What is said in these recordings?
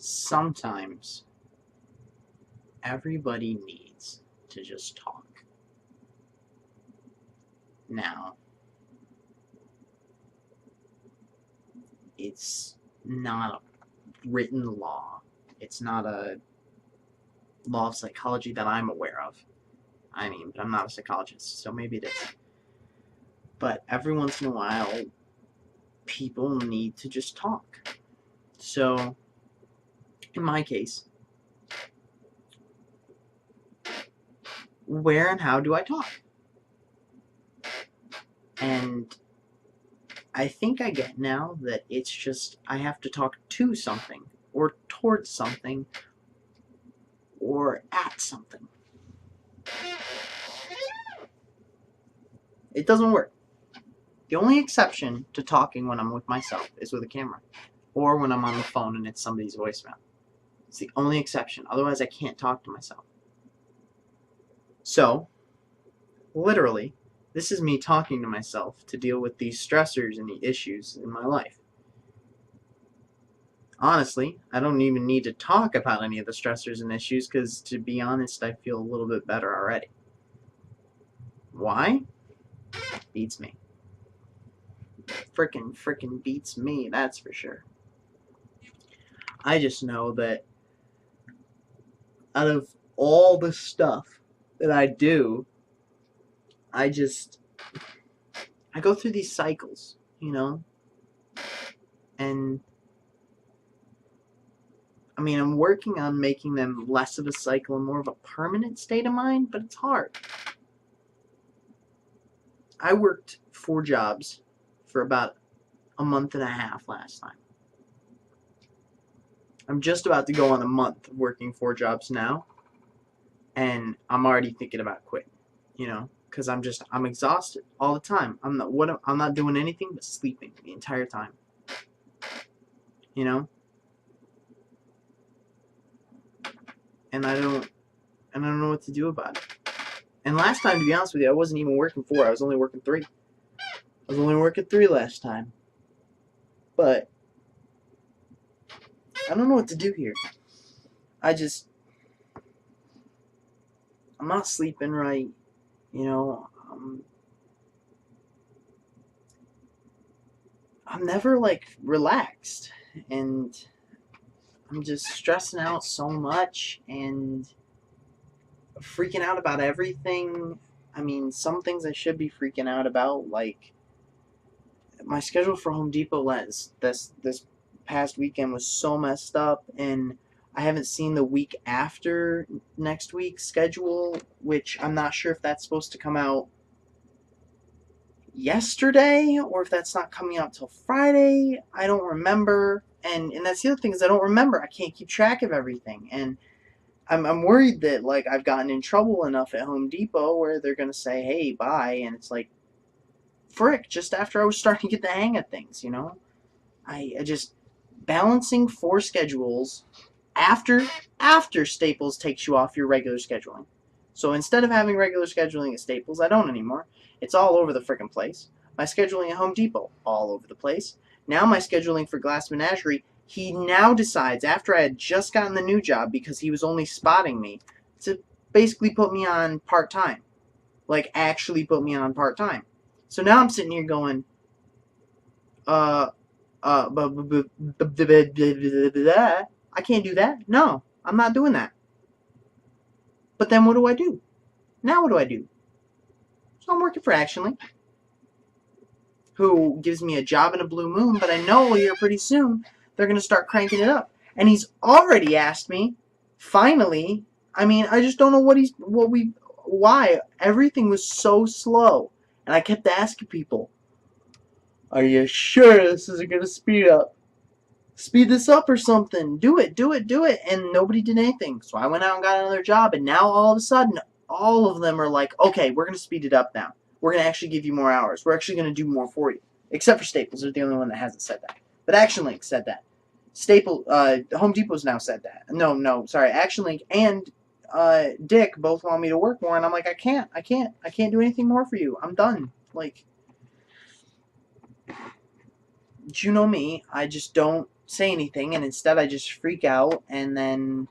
sometimes everybody needs to just talk. Now, it's not a written law. It's not a law of psychology that I'm aware of. But I'm not a psychologist, so maybe it is. But every once in a while, people need to just talk. So, in my case, where and how do I talk? And I think I get now that it's just I have to talk to something, or towards something, or at something. It doesn't work. The only exception to talking when I'm with myself is with a camera, or when I'm on the phone and it's somebody's voicemail. It's the only exception. Otherwise, I can't talk to myself. So, literally, this is me talking to myself to deal with these stressors and the issues in my life. Honestly, I don't even need to talk about any of the stressors and issues because, to be honest, I feel a little bit better already. Why? Beats me. Frickin' beats me, that's for sure. I just know that out of all the stuff that I do, I go through these cycles, and I'm working on making them less of a cycle and more of a permanent state of mind, but it's hard. I worked 4 jobs for about a month and a half last time. I'm just about to go on a month of working 4 jobs now, and I'm already thinking about quitting, because I'm exhausted all the time. I'm not doing anything but sleeping the entire time, and I don't know what to do about it. And last time, to be honest with you, I wasn't even working 4. I was only working 3. I was only working 3 last time. But I don't know what to do here. I'm not sleeping right. I'm never relaxed, and I'm just stressing out so much and freaking out about everything. Some things I should be freaking out about, like my schedule for Home Depot this past weekend was so messed up, and I haven't seen the week after next week's schedule, which I'm not sure if that's supposed to come out yesterday or if that's not coming out till Friday. I don't remember, and that's the other thing is I don't remember. I can't keep track of everything, and I'm worried that I've gotten in trouble enough at Home Depot where they're gonna say, "Hey, bye," and it's like, frick! Just after I was starting to get the hang of things, I just balancing 4 schedules after Staples takes you off your regular scheduling. So instead of having regular scheduling at Staples, I don't anymore. It's all over the frickin' place. My scheduling at Home Depot, all over the place. Now my scheduling for Glass Menagerie, he now decides, after I had just gotten the new job because he was only spotting me, to basically put me on part-time. Actually put me on part-time. So now I'm sitting here going, I can't do that. No, I'm not doing that. But then what do I do? Now what do I do? So I'm working for ActionLink, who gives me a job in a blue moon, but I know here pretty soon they're going to start cranking it up. And he's already asked me, finally, I just don't know why. Everything was so slow. And I kept asking people, are you sure this isn't going to speed this up or something? Do it. And nobody did anything. So I went out and got another job, and now all of a sudden, all of them are like, okay, we're going to speed it up now. We're going to actually give you more hours. We're actually going to do more for you. Except for Staples. They're the only one that hasn't said that. But ActionLink said that. Home Depot's now said that. No, sorry. ActionLink and Dick both want me to work more, and I'm like, I can't do anything more for you. I'm done. You know me, I just don't say anything, and instead I just freak out and then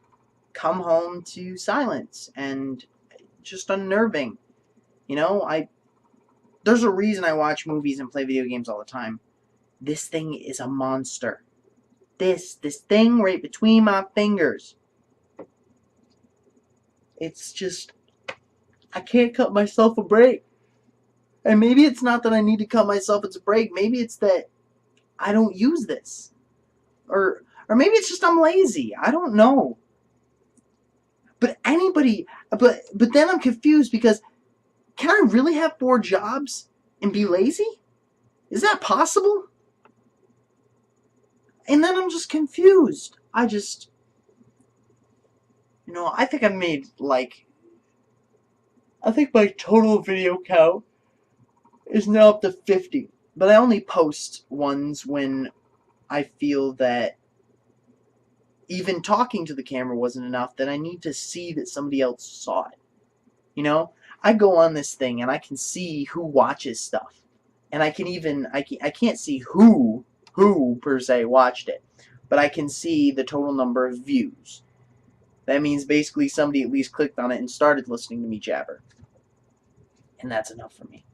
come home to silence, and just unnerving. You know, there's a reason I watch movies and play video games all the time. This thing is a monster. This thing right between my fingers. It's just, I can't cut myself a break. And maybe it's not that I need to cut myself a break. Maybe it's that I don't use this. Or maybe it's just I'm lazy. I don't know. But then I'm confused because can I really have 4 jobs and be lazy? Is that possible? And then I'm just confused. I think I've made I think my total video count is now up to 50. But I only post ones when I feel that even talking to the camera wasn't enough, that I need to see that somebody else saw it. You know? I go on this thing and I can see who watches stuff. And I can't see who per se watched it. But I can see the total number of views. That means basically somebody at least clicked on it and started listening to me jabber. And that's enough for me.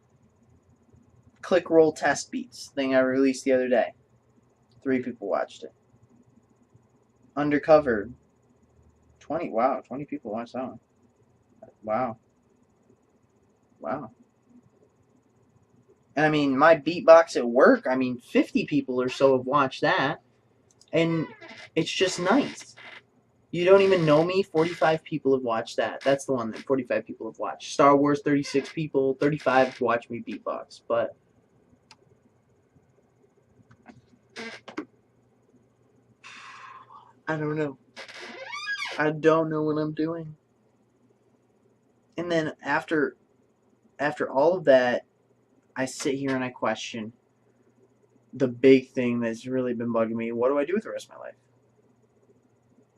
Click roll test beats, thing I released the other day. 3 people watched it. Undercover, 20. Wow, 20 people watched that one. Wow. And I mean, my beatbox at work, 50 people or so have watched that. And it's just nice. You don't even know me, 45 people have watched that. That's the one that 45 people have watched. Star Wars, 36 people, 35 have watched me beatbox. But I don't know. I don't know what I'm doing. And then after all of that, I sit here and I question the big thing that's really been bugging me. What do I do with the rest of my life?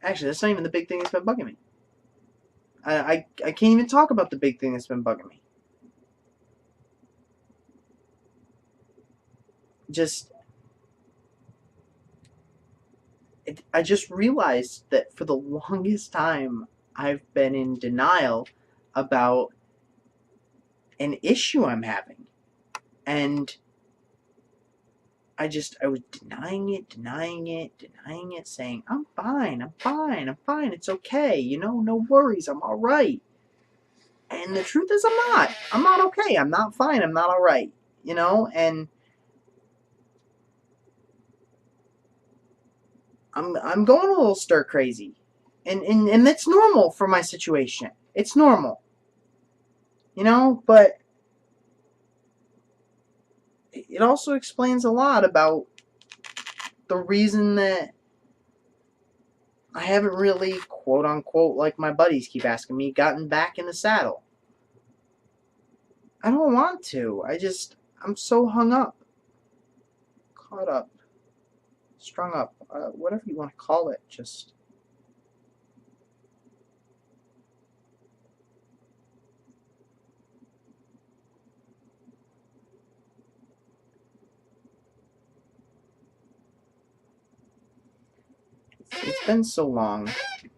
Actually, that's not even the big thing that's been bugging me. I can't even talk about the big thing that's been bugging me. I just realized that for the longest time I've been in denial about an issue I'm having. And I was denying it, saying, I'm fine, it's okay, no worries, I'm alright. And the truth is I'm not okay, I'm not fine, I'm not alright, and I'm going a little stir crazy. And that's normal for my situation. It's normal. But it also explains a lot about the reason that I haven't really, quote unquote, like my buddies keep asking me, gotten back in the saddle. I don't want to. I'm so hung up. Caught up. Strung up. Whatever you want to call it. It's been so long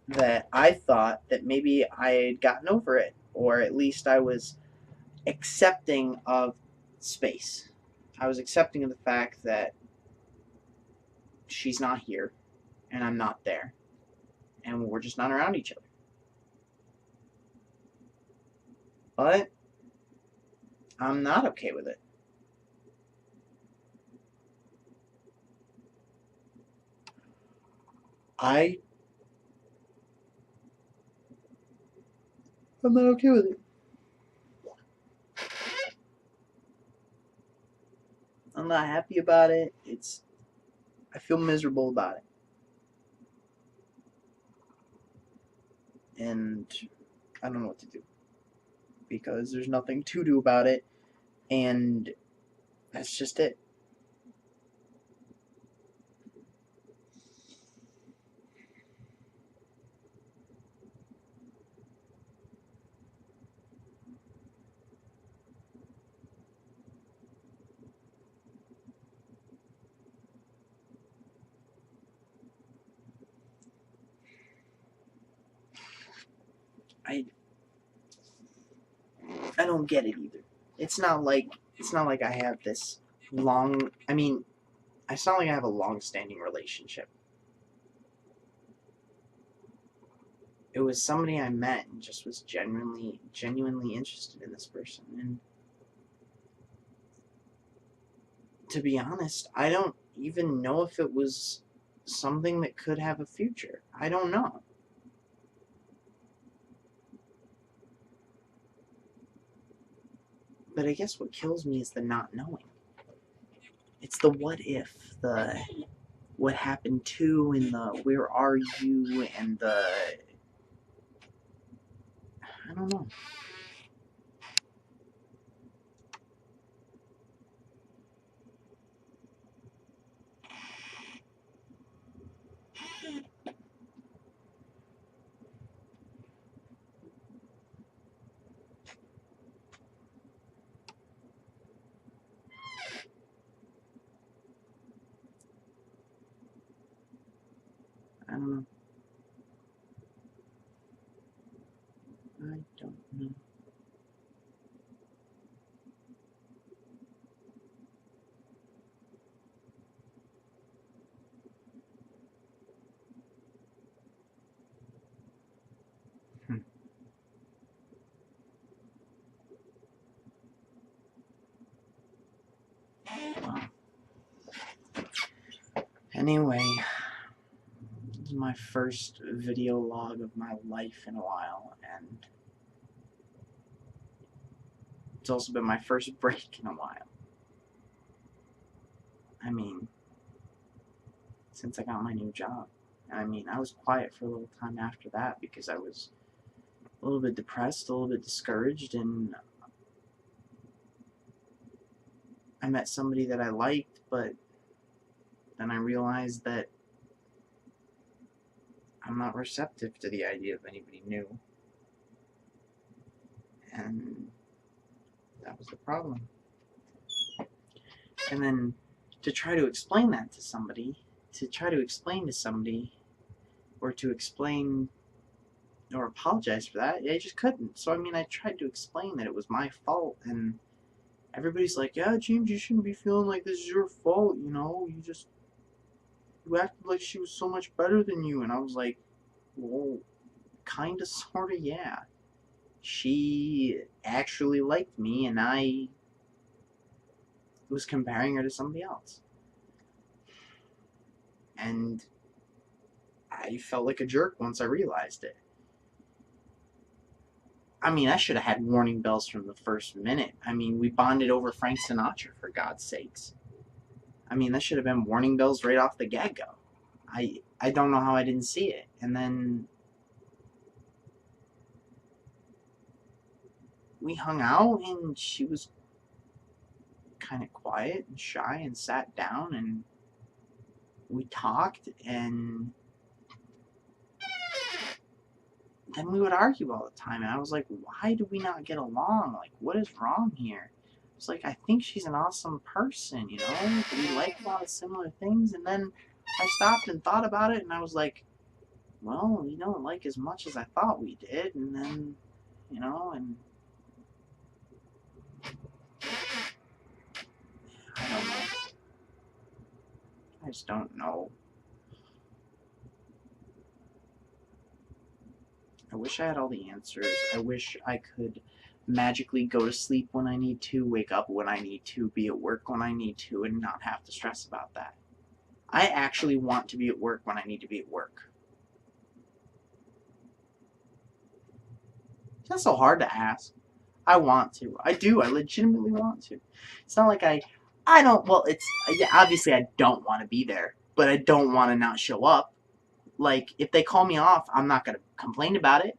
that I thought that maybe I had gotten over it. Or at least I was accepting of space. I was accepting of the fact that she's not here and I'm not there. And we're just not around each other. But I'm not okay with it. I'm not okay with it. I'm not happy about it. I feel miserable about it. And I don't know what to do. Because there's nothing to do about it. And that's just it. don't get it either. It's not like I have this long. I mean, it's not like I have a long-standing relationship. It was somebody I met and just was genuinely interested in this person. And to be honest, I don't even know if it was something that could have a future. I don't know. But I guess what kills me is the not knowing. It's the what if, the what happened to, and the where are you, and the I don't know. I don't know. I don't know. Well, anyway, this is my first video log of my life in a while, and it's also been my first break in a while. I mean, since I got my new job. I mean, I was quiet for a little time after that because I was a little bit depressed, a little bit discouraged, and I met somebody that I liked, but then I realized that I'm not receptive to the idea of anybody new. And that was the problem. And then to try to explain that to somebody, or to explain or apologize for that, I just couldn't. So, I mean, I tried to explain that it was my fault, and everybody's like, yeah, James, you shouldn't be feeling like this is your fault, you know, you acted like she was so much better than you. And I was like, well, kinda, sorta, yeah. She actually liked me, and I was comparing her to somebody else. And I felt like a jerk once I realized it. I mean, I should have had warning bells from the first minute. I mean, we bonded over Frank Sinatra, for God's sakes. I mean, that should have been warning bells right off the get-go. I don't know how I didn't see it. And then we hung out, and she was kind of quiet and shy and sat down, and we talked, and then we would argue all the time. And I was like, why do we not get along? Like, what is wrong here? It's like, I think she's an awesome person, you know? We like a lot of similar things. And then I stopped and thought about it, and I was like, well, we don't like as much as I thought we did. And then, you know, and I don't know. I just don't know. I wish I had all the answers. I wish I could magically go to sleep when I need to, wake up when I need to, be at work when I need to, and not have to stress about that. I actually want to be at work when I need to be at work. It's not so hard to ask. I want to. I do. I legitimately want to. It's not like I don't, well, it's, yeah, obviously I don't want to be there, but I don't want to not show up. Like, if they call me off, I'm not going to complain about it.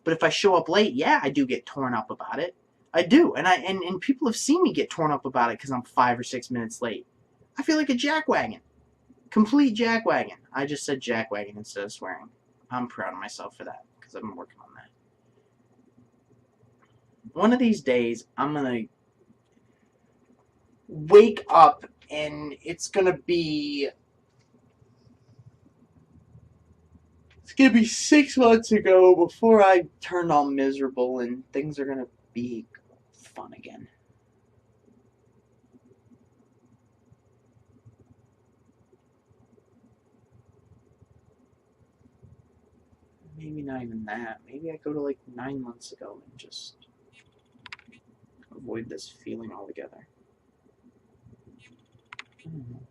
But if I show up late, yeah, I do get torn up about it. I do. And people have seen me get torn up about it because I'm 5 or 6 minutes late. I feel like a jackwagon. Complete jackwagon. I just said jackwagon instead of swearing. I'm proud of myself for that because I've been working on that. One of these days, I'm going to wake up and it's going to be 6 months ago before I turned all miserable, and things are going to be fun again. Maybe not even that. Maybe I go to like 9 months ago and just avoid this feeling altogether. I don't know.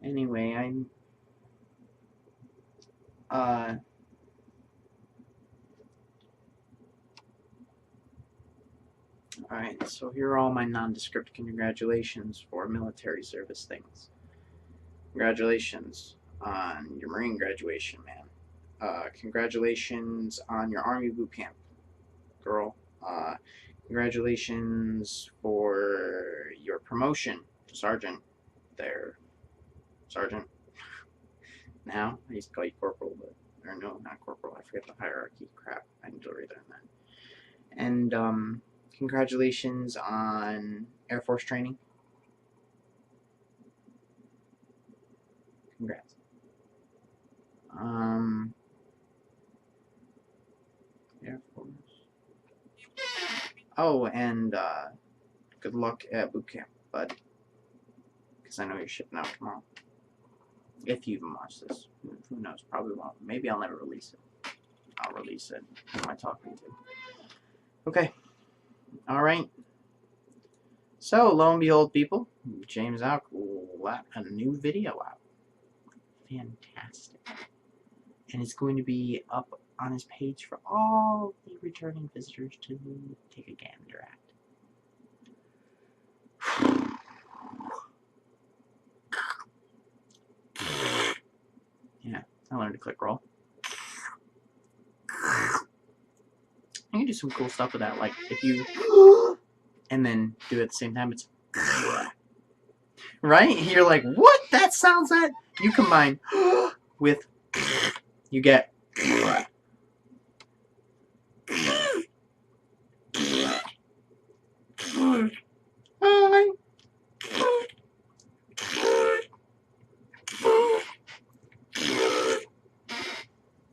Anyway, alright, so here are all my nondescript congratulations for military service things. Congratulations on your Marine graduation, man. Congratulations on your Army boot camp, girl. Congratulations for your promotion to sergeant there. Sergeant. Now, I used to call you corporal, but, or no, not corporal, I forget the hierarchy. Crap, I need to relearn that. And, congratulations on Air Force training. Congrats. Air Force. Oh, and, good luck at boot camp, bud. Because I know you're shipping out tomorrow. If you even watch this. Who knows? Probably won't. Maybe I'll never release it. I'll release it. Who am I talking to? Okay. Alright. So, lo and behold, people, James Alk let a new video out. Fantastic. And it's going to be up on his page for all the returning visitors to take a gander at. Yeah, I learned to click roll. You can do some cool stuff with that, like if you and then do it at the same time, it's right? You're like, what? That sounds that you combine with you get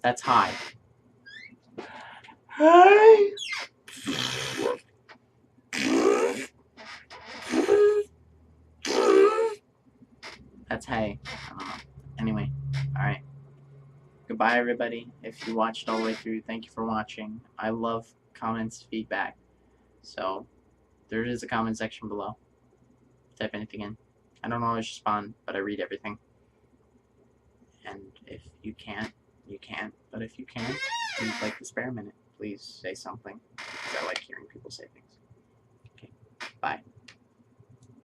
that's high. Hi. That's hey. I don't know. Anyway, alright. Goodbye, everybody. If you watched all the way through, thank you for watching. I love comments, feedback. So, there is a comment section below. Type anything in. I don't always respond, but I read everything. And if you can't, you can't. But if you can, please like the spare minute. Please say something. Because I like hearing people say things. Okay, bye.